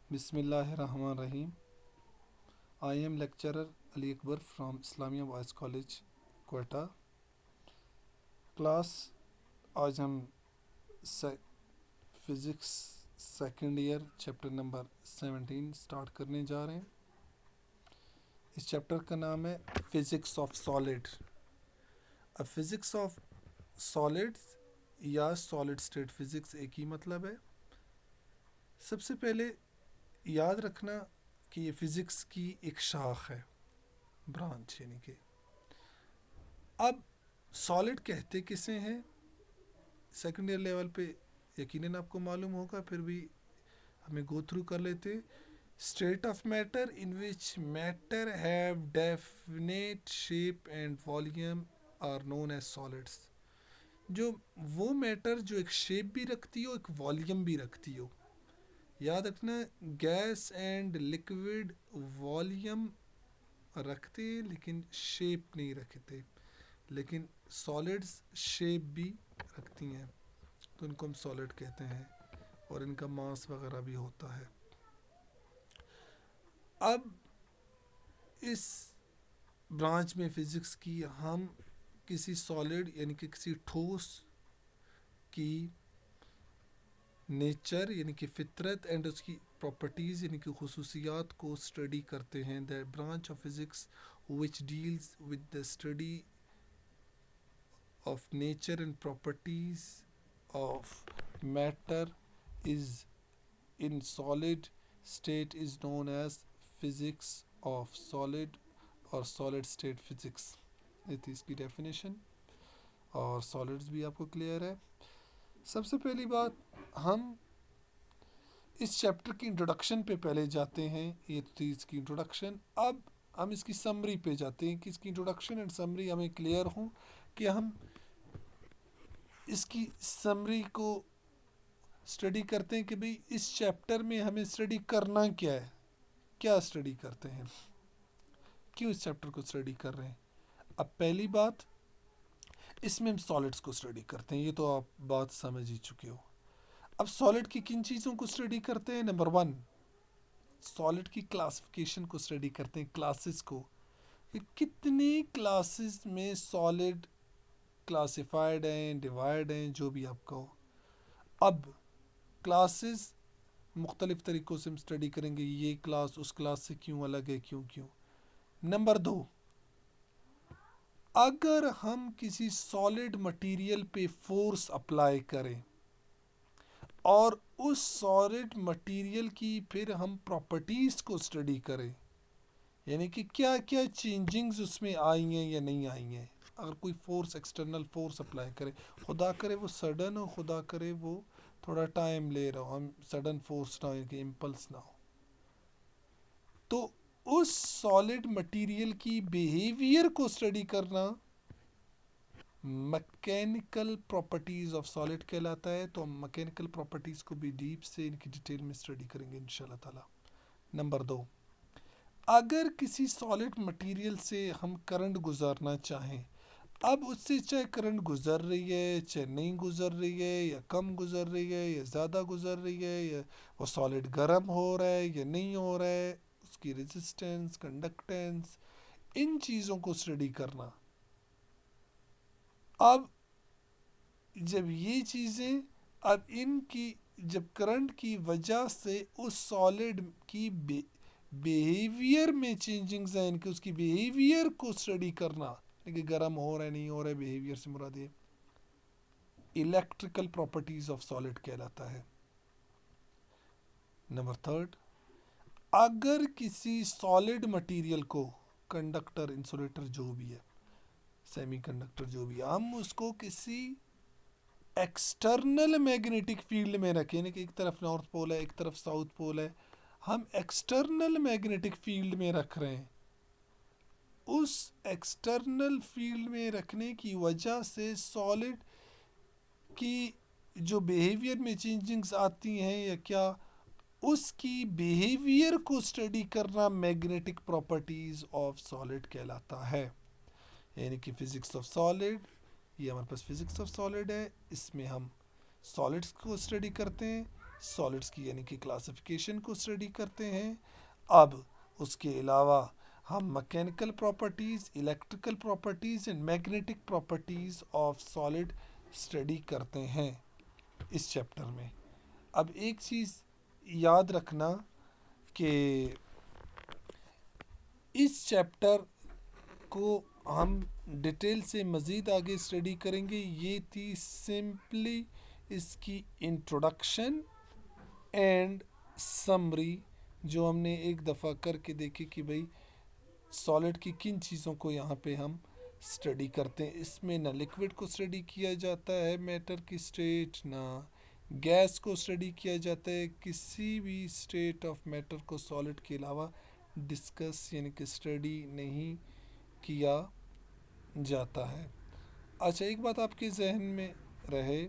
Bismillahirrahmanirrahim. I am lecturer Ali Akbar from Islamia Boys College, Quetta. Class आज हम physics second year chapter number 17 start करने जा रहे हैं। इस चैप्टर का नाम है फिज़िक्स ऑफ सॉलिड। अब फिज़िक्स ऑफ सॉलिड्स या सॉलिड स्टेट फिज़िक्स एक ही मतलब है। सबसे पहले याद रखना कि ये फिज़िक्स की एक शाख है, ब्रांच यानी कि। अब सॉलिड कहते किसे हैं सेकेंड ईयर लेवल पे यकीनन आपको मालूम होगा, फिर भी हमें गो थ्रू कर लेते। State of matter in which matter have definite shape and volume are known as solids. जो वो मैटर जो एक शेप भी रखती हो, एक वॉल्यूम भी रखती हो। याद रखना, गैस एंड लिक्विड वॉल्यूम रखते लेकिन शेप नहीं रखते, लेकिन सॉलिड्स शेप भी रखती हैं, तो इनको हम सॉलिड कहते हैं और इनका मास वगैरह भी होता है। अब इस ब्रांच में फिज़िक्स की हम किसी सॉलिड यानी कि किसी ठोस की नेचर यानी कि फितरत एंड उसकी प्रॉपर्टीज़ यानी कि खुसूसियात को स्टडी करते हैं। The branch of physics which deals with the study of nature and properties of matter is in solid state is known as physics of solid और solid state physics। ये थी इसकी डेफिनेशन और सॉलिड्स भी आपको clear है। सबसे पहली बात, हम इस चैप्टर की इंट्रोडक्शन पे पहले जाते हैं। ये थी इसकी इंट्रोडक्शन। अब हम इसकी समरी पे जाते हैं कि इसकी इंट्रोडक्शन एंड समरी हमें क्लियर हो कि हम इसकी समरी को स्टडी करते हैं कि भाई इस चैप्टर में हमें स्टडी करना क्या है, क्या स्टडी करते हैं, क्यों इस चैप्टर को स्टडी कर रहे हैं। अब पहली बात, इसमें हम सॉलिड्स को स्टडी करते हैं, ये तो आप बात समझ ही चुके हो। अब सॉलिड की किन चीज़ों को स्टडी करते हैं? नंबर वन, सॉलिड की क्लासिफिकेशन को स्टडी करते हैं, क्लासेस को, कि कितने क्लासेस में सॉलिड क्लासिफाइड हैं, डिवाइड हैं, जो भी आप कहो। अब क्लासेस मुख्तलिफ तरीक़ों से हम स्टडी करेंगे, ये क्लास उस क्लास से क्यों अलग है, क्यों क्यों। नंबर दो, अगर हम किसी सॉलिड मटेरियल पे फोर्स अप्लाई करें और उस सॉलिड मटेरियल की फिर हम प्रॉपर्टीज़ को स्टडी करें, यानी कि क्या क्या चेंजिंग्स उसमें आई हैं या नहीं आई हैं। अगर कोई फोर्स, एक्सटर्नल फोर्स अप्लाई करे, खुदा करे वो सडन हो, खुदा करे वो थोड़ा टाइम ले रहा हो, हम सडन फोर्स ना हो कि इम्पल्स ना हो, तो उस सॉलिड मटेरियल की बिहेवियर को स्टडी करना मैकेनिकल प्रॉपर्टीज़ ऑफ सॉलिड कहलाता है। तो हम मैकेनिकल प्रॉपर्टीज़ को भी डीप से इनकी डिटेल में स्टडी करेंगे इंशाल्लाह ताला। नंबर दो, अगर किसी सॉलिड मटेरियल से हम करंट गुजारना चाहें, अब उससे चाहे करंट गुजर रही है चाहे नहीं गुजर रही है, या कम गुजर रही है या ज़्यादा गुजर रही है, या वो सॉलिड गर्म हो रहा है या नहीं हो रहा है, उसकी रेजिस्टेंस, कंडक्टेंस, इन चीज़ों को स्टडी करना। अब जब ये चीज़ें, अब इनकी जब करंट की वजह से उस सॉलिड की बिहेवियर में चेंजिंग्स हैं, इनके उसकी बिहेवियर को स्टडी करना, कि गर्म हो रहा है नहीं हो रहा है, बिहेवियर से मुराद ये इलेक्ट्रिकल प्रॉपर्टीज ऑफ सॉलिड कहलाता है। नंबर थर्ड, अगर किसी सॉलिड मटेरियल को, कंडक्टर, इंसुलेटर जो भी है, सेमीकंडक्टर जो भी है, हम उसको किसी एक्सटर्नल मैग्नेटिक फील्ड में रखें, यानी कि एक तरफ नॉर्थ पोल है एक तरफ साउथ पोल है, हम एक्सटर्नल मैग्नेटिक फील्ड में रख रहे हैं। उस एक्सटर्नल फील्ड में रखने की वजह से सॉलिड की जो बिहेवियर में चेंजिंग्स आती हैं या क्या, उसकी बिहेवियर को स्टडी करना मैग्नेटिक प्रॉपर्टीज ऑफ सॉलिड कहलाता है। यानी कि फिजिक्स ऑफ सॉलिड, ये हमारे पास फिजिक्स ऑफ सॉलिड है, इसमें हम सॉलिड्स को स्टडी करते हैं, सॉलिड्स की यानी कि क्लासिफिकेशन को स्टडी करते हैं। अब उसके अलावा हम mechanical properties, electrical properties and magnetic properties of solid study करते हैं इस चैप्टर में। अब एक चीज़ याद रखना कि इस चैप्टर को हम डिटेल से मज़ीद आगे स्टडी करेंगे। ये थी सिंपली इसकी इंट्रोडक्शन एंड समरी, जो हमने एक दफ़ा करके देखी कि भाई सॉलिड की किन चीज़ों को यहाँ पे हम स्टडी करते हैं। इसमें ना लिक्विड को स्टडी किया जाता है मैटर की स्टेट, ना गैस को स्टडी किया जाता है, किसी भी स्टेट ऑफ मैटर को सॉलिड के अलावा डिस्कस यानी कि स्टडी नहीं किया जाता है। अच्छा, एक बात आपके जहन में रहे